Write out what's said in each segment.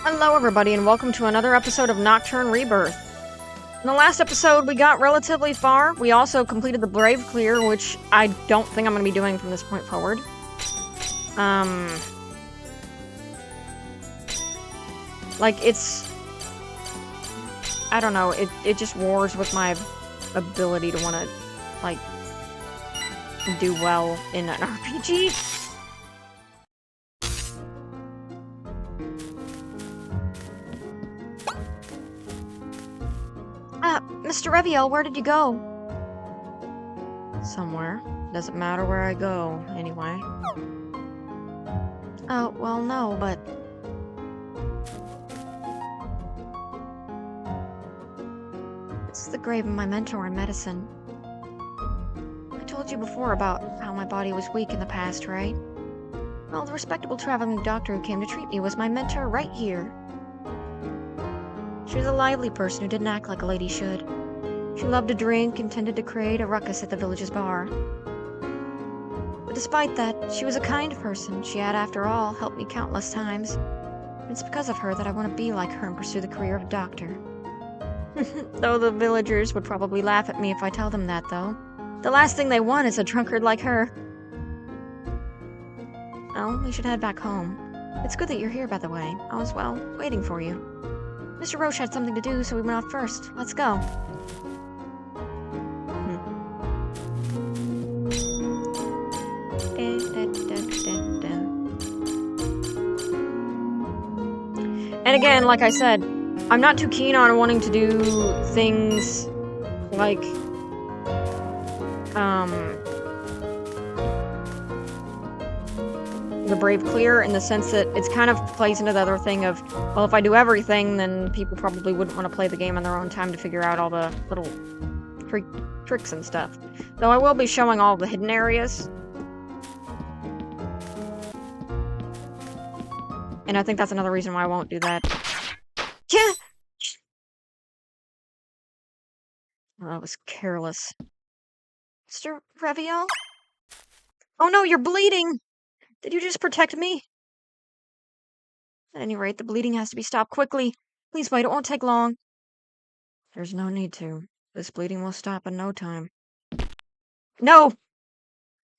Hello everybody and welcome to another episode of Nocturne Rebirth. In the last episode we got relatively far. We also completed the Brave Clear, which I don't think I'm going to be doing from this point forward. Like it's... I don't know, it just wars with my ability to want to, like, do well in an RPG. Mr. Reviel, where did you go? Somewhere. Doesn't matter where I go, anyway. Oh, well, no, but... It's the grave of my mentor in medicine. I told you before about how my body was weak in the past, right? Well, the respectable traveling doctor who came to treat me was my mentor right here. She was a lively person who didn't act like a lady should. She loved to drink and tended to create a ruckus at the village's bar. But despite that, she was a kind person. She had, after all, helped me countless times. And it's because of her that I want to be like her and pursue the career of a doctor. Though the villagers would probably laugh at me if I tell them that, though. The last thing they want is a drunkard like her. Well, we should head back home. It's good that you're here, by the way. I was, well, waiting for you. Mr. Roche had something to do, so we went off first. Let's go. And again, like I said, I'm not too keen on wanting to do things like, the Brave Clear, in the sense that it's kind of plays into the other thing of, well, if I do everything, then people probably wouldn't want to play the game on their own time to figure out all the little tricks and stuff. Though I will be showing all the hidden areas. And I think that's another reason why I won't do that. Yeah! Oh, that was careless. Mr. Reviel? Oh no, you're bleeding! Did you just protect me? At any rate, the bleeding has to be stopped quickly. Please wait, it won't take long. There's no need to. This bleeding will stop in no time. No!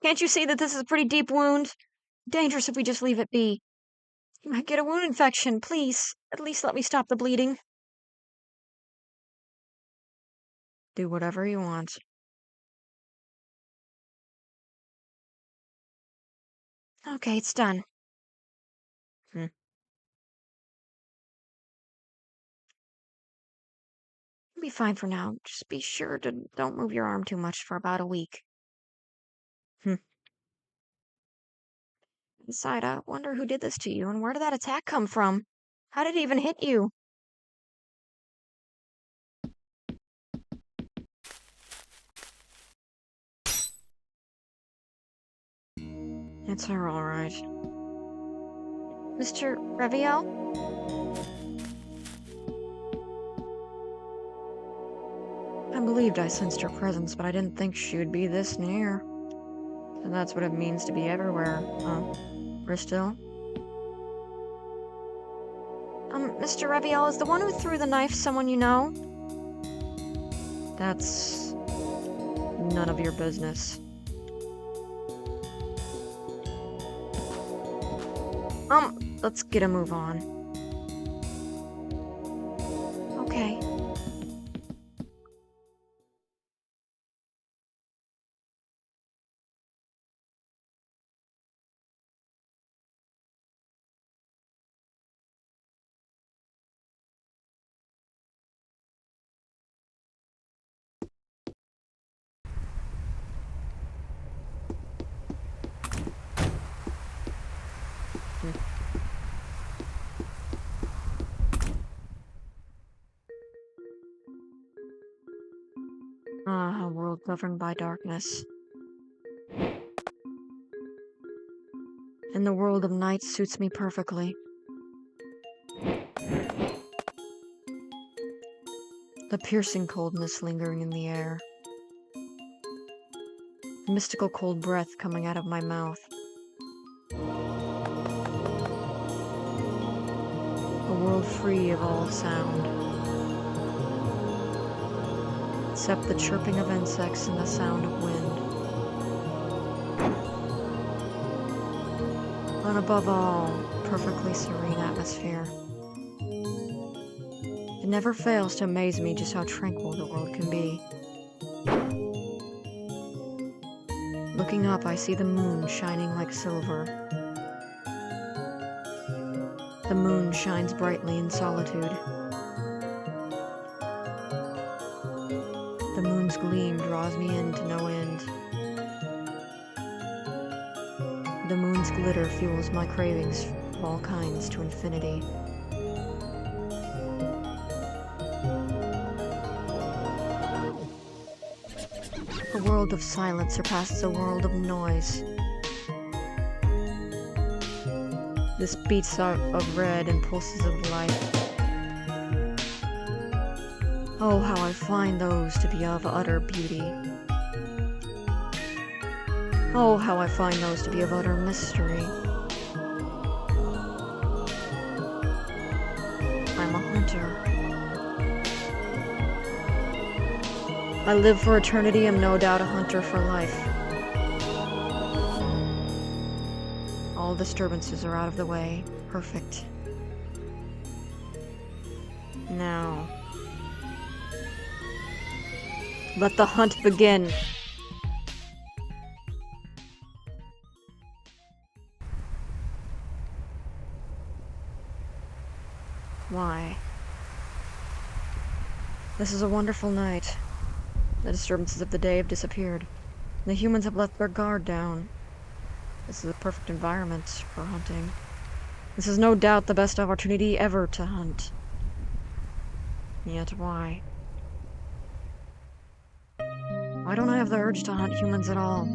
Can't you see that this is a pretty deep wound? Dangerous if we just leave it be. You might get a wound infection. Please, at least let me stop the bleeding. Do whatever you want. Okay, it's done. You'll be fine for now. Just be sure to don't move your arm too much for about a week. Inside, I wonder who did this to you, and where did that attack come from? How did it even hit you? It's her, all right. Mr. Reviel? I believed I sensed her presence, but I didn't think she would be this near. And that's what it means to be everywhere, huh? Bristol? Mr. Reviel, is the one who threw the knife someone you know? That's... none of your business. Let's get a move on. Okay. A world governed by darkness. And the world of night suits me perfectly. The piercing coldness lingering in the air. Mystical cold breath coming out of my mouth. A world free of all sound, except the chirping of insects and the sound of wind. And above all, perfectly serene atmosphere. It never fails to amaze me just how tranquil the world can be. Looking up, I see the moon shining like silver. The moon shines brightly in solitude. The moon's gleam draws me in to no end. The moon's glitter fuels my cravings of all kinds to infinity. A world of silence surpasses a world of noise. This beats out of red and pulses of life. Oh, how I find those to be of utter beauty. Oh, how I find those to be of utter mystery. I'm a hunter. I live for eternity, am no doubt a hunter for life. All disturbances are out of the way. Perfect. Now, let the hunt begin. Why? This is a wonderful night. The disturbances of the day have disappeared. The humans have let their guard down. This is a perfect environment for hunting. This is no doubt the best opportunity ever to hunt. Yet why? Why don't I have the urge to hunt humans at all?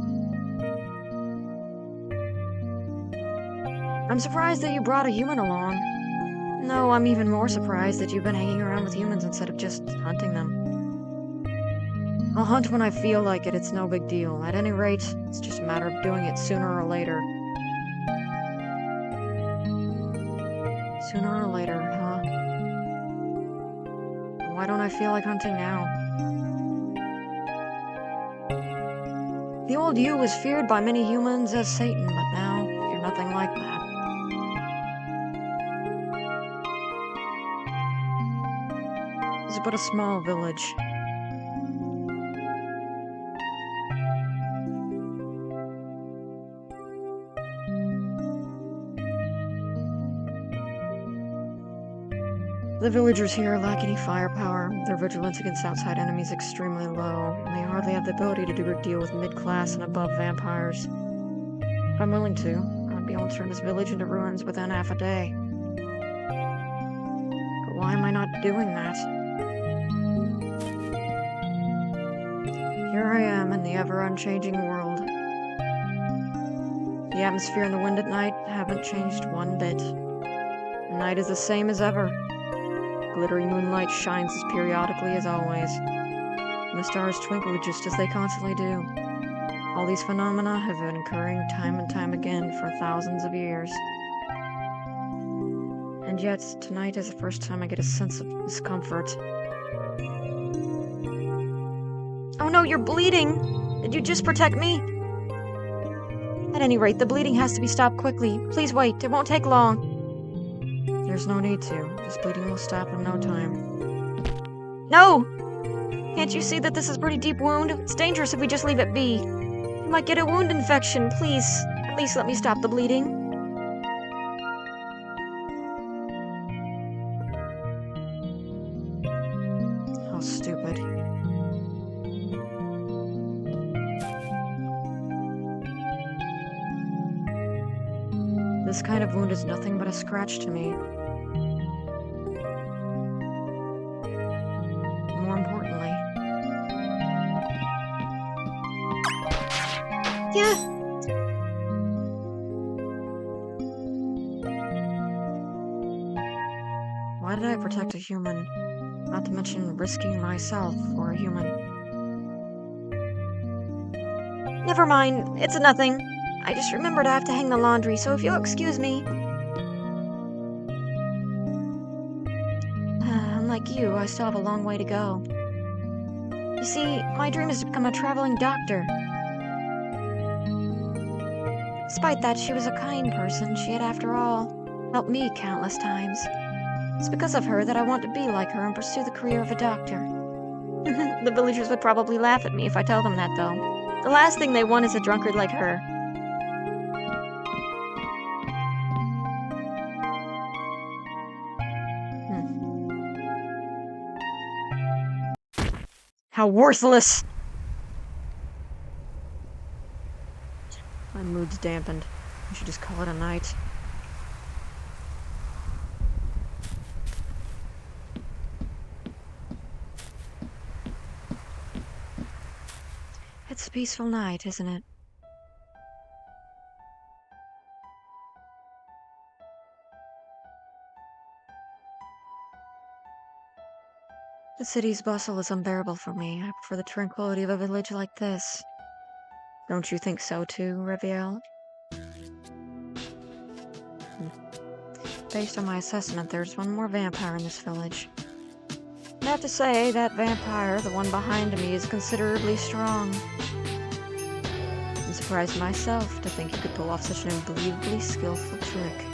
I'm surprised that you brought a human along. No, I'm even more surprised that you've been hanging around with humans instead of just hunting them. I'll hunt when I feel like it, it's no big deal. At any rate, it's just a matter of doing it sooner or later. Sooner or later, huh? Why don't I feel like hunting now? The old you was feared by many humans as Satan, but now you're nothing like that. This is but a small village. The villagers here lack any firepower. Their vigilance against outside enemies extremely low, and they hardly have the ability to deal with mid-class and above vampires. If I'm willing to, I'd be able to turn this village into ruins within half a day. But why am I not doing that? Here I am in the ever-unchanging world. The atmosphere and the wind at night haven't changed one bit. The night is the same as ever. Glittering moonlight shines as periodically as always. And the stars twinkle just as they constantly do. All these phenomena have been occurring time and time again for thousands of years. And yet, tonight is the first time I get a sense of discomfort. Oh no, you're bleeding! Did you just protect me? At any rate, the bleeding has to be stopped quickly. Please wait, it won't take long. There's no need to. This bleeding will stop in no time. No! Can't you see that this is a pretty deep wound? It's dangerous if we just leave it be. You might get a wound infection. Please, at least let me stop the bleeding. How stupid. This kind of wound is nothing but a scratch to me. More importantly... Yeah! Why did I protect a human? Not to mention risking myself for a human. Never mind, it's nothing. I just remembered I have to hang the laundry, so if you'll excuse me... like you, I still have a long way to go. You see, my dream is to become a traveling doctor. Despite that, she was a kind person. She had, after all, helped me countless times. It's because of her that I want to be like her and pursue the career of a doctor. The villagers would probably laugh at me if I tell them that, though. The last thing they want is a drunkard like her. How worthless! My mood's dampened. I should just call it a night. It's a peaceful night, isn't it? The city's bustle is unbearable for me. I prefer the tranquility of a village like this. Don't you think so too, Reviel? Based on my assessment, there's one more vampire in this village. I have to say, that vampire, the one behind me, is considerably strong. I'm surprised myself to think you could pull off such an unbelievably skillful trick.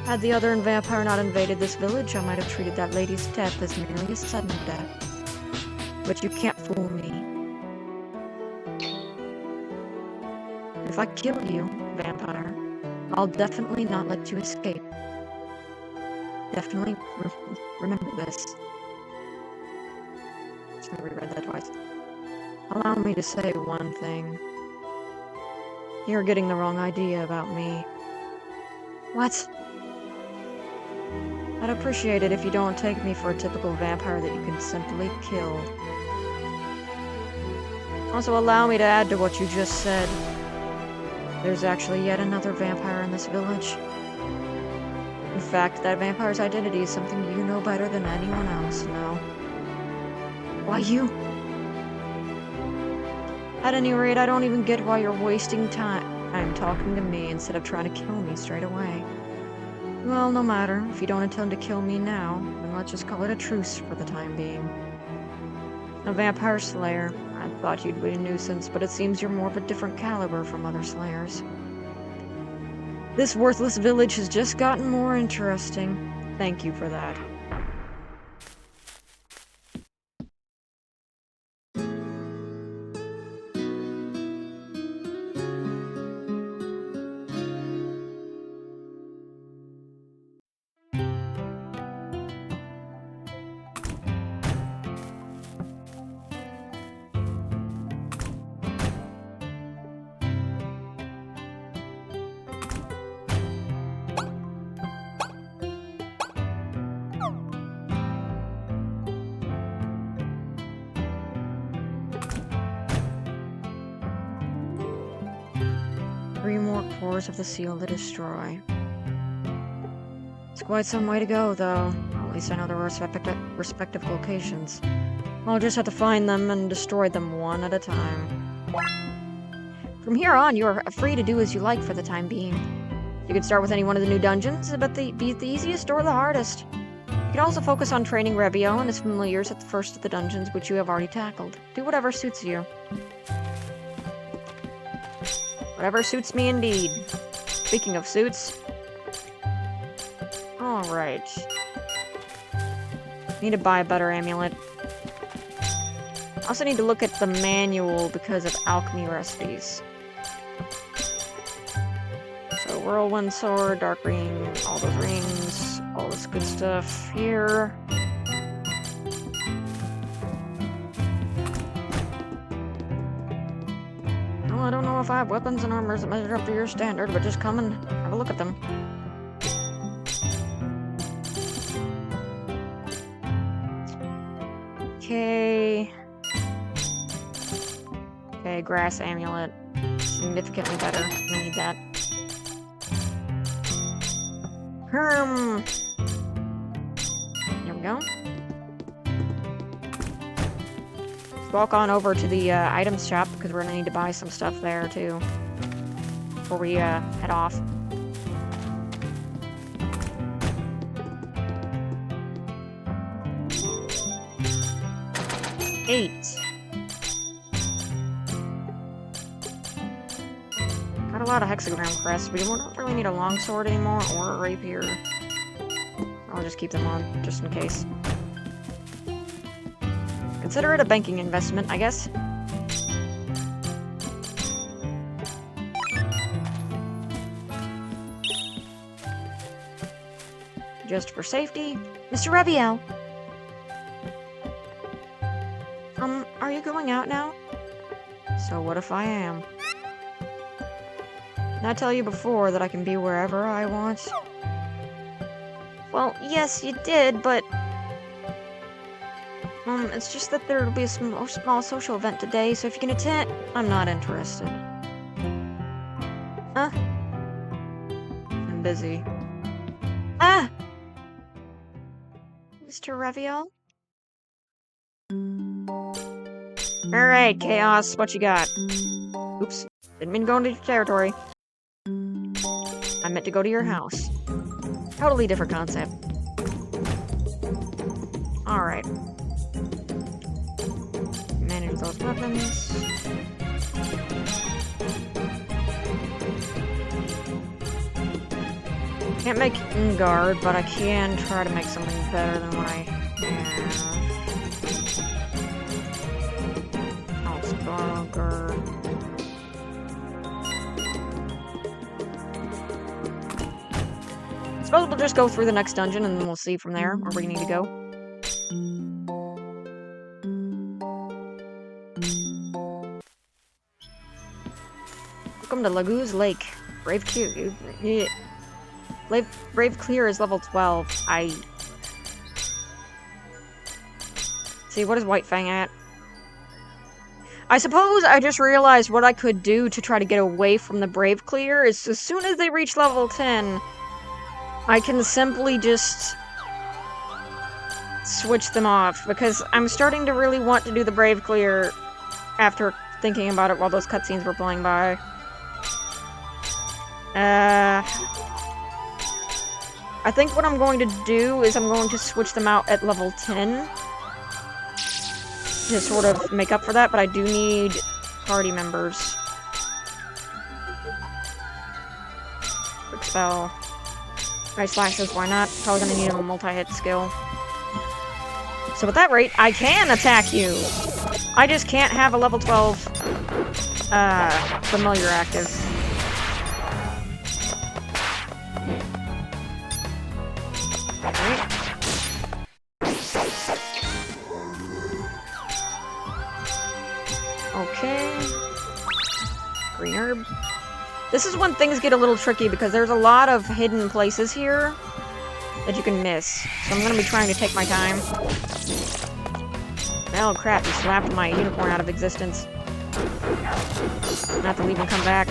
Had the other vampire not invaded this village, I might have treated that lady's death as merely a sudden death. But you can't fool me. If I kill you, vampire, I'll definitely not let you escape. Definitely remember this. I reread that twice. Allow me to say one thing. You're getting the wrong idea about me. What? I'd appreciate it if you don't take me for a typical vampire that you can simply kill. Also, allow me to add to what you just said. There's actually yet another vampire in this village. In fact, that vampire's identity is something you know better than anyone else, no? Why you? At any rate, I don't even get why you're wasting time talking to me instead of trying to kill me straight away. Well, no matter. If you don't intend to kill me now, then let's just call it a truce for the time being. A vampire slayer. I thought you'd be a nuisance, but it seems you're more of a different caliber from other slayers. This worthless village has just gotten more interesting. Thank you for that. Three more cores of the seal to destroy. It's quite some way to go, though. At least I know the respective locations. I'll just have to find them and destroy them one at a time. From here on, you are free to do as you like for the time being. You can start with any one of the new dungeons, but be the easiest or the hardest. You can also focus on training Rebio and his familiars at the first of the dungeons, which you have already tackled. Do whatever suits you. Whatever suits me indeed. Speaking of suits. Alright. Need to buy a better amulet. I also need to look at the manual because of alchemy recipes. So, whirlwind sword, dark ring, all those rings, all this good stuff here. I don't know if I have weapons and armors that measure up to your standard, but just come and have a look at them. Okay. Okay, grass amulet. Significantly better. I need that. There we go. Walk on over to the items shop because we're gonna need to buy some stuff there too before we head off. 8. Got a lot of hexagram crests. We don't really need a longsword anymore or a rapier. I'll just keep them on, just in case. Consider it a banking investment, I guess. Just for safety. Mr. Reviel! Are you going out now? So what if I am? Didn't I tell you before that I can be wherever I want? Well, yes, you did, but... it's just that there'll be a small social event today, so if you can attend... I'm not interested. Huh? I'm busy. Ah! Mr. Reviel? Alright, Chaos, what you got? Oops. Didn't mean to go into your territory. I meant to go to your house. Totally different concept. Alright. Manage those weapons. Can't make guard, but I can try to make something better than what I have. House I suppose we'll just go through the next dungeon and then we'll see from there where we need to go. Welcome to Laguz Lake. Brave Clear is level 12. See, what is White Fang at? I suppose I just realized what I could do to try to get away from the Brave Clear is as soon as they reach level 10, I can simply just switch them off, because I'm starting to really want to do the Brave Clear after thinking about it while those cutscenes were playing by. I think what I'm going to do is I'm going to switch them out at level 10 to sort of make up for that, but I do need party members. Quick spell. Ice Slashes, why not? Probably gonna need a multi-hit skill. So at that rate, I can attack you! I just can't have a level 12 familiar active. Right. Okay. Green herb. This is when things get a little tricky because there's a lot of hidden places here that you can miss. So I'm gonna be trying to take my time. Oh crap, you slapped my unicorn out of existence. I'm gonna have to leave and come back.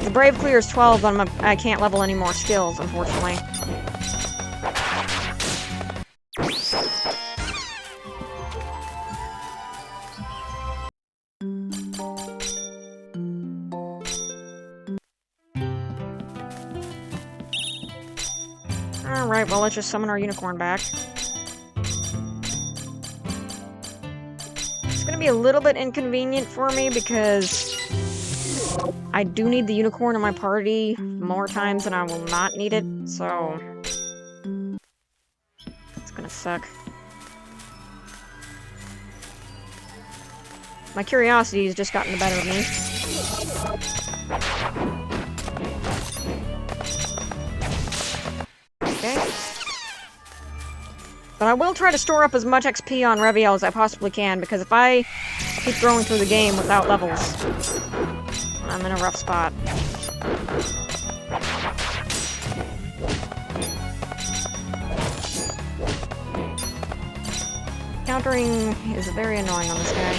The Brave Clear is 12, but I can't level any more skills, unfortunately. Alright, well, let's just summon our unicorn back. It's gonna be a little bit inconvenient for me because I do need the unicorn in my party more times than I will not need it, so it's gonna suck. My curiosity has just gotten the better of me. Okay. But I will try to store up as much XP on Reviel as I possibly can, because if I keep growing through the game without levels, I'm in a rough spot. Countering is very annoying on this guy.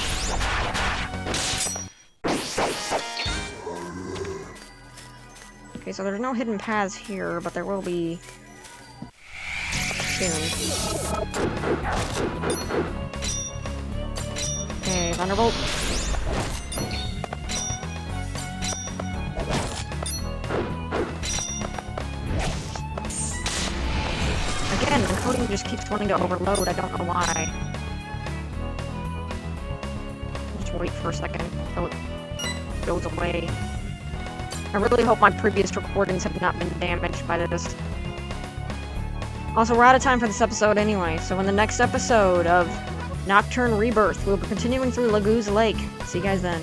Okay, so there's no hidden paths here, but there will be soon. Okay, Thunderbolt. Again, recording just keeps wanting to overload. I don't know why. Just wait for a second until it goes away. I really hope my previous recordings have not been damaged by this. Also, we're out of time for this episode anyway, so in the next episode of Nocturne Rebirth, we'll be continuing through Lagoo's Lake. See you guys then.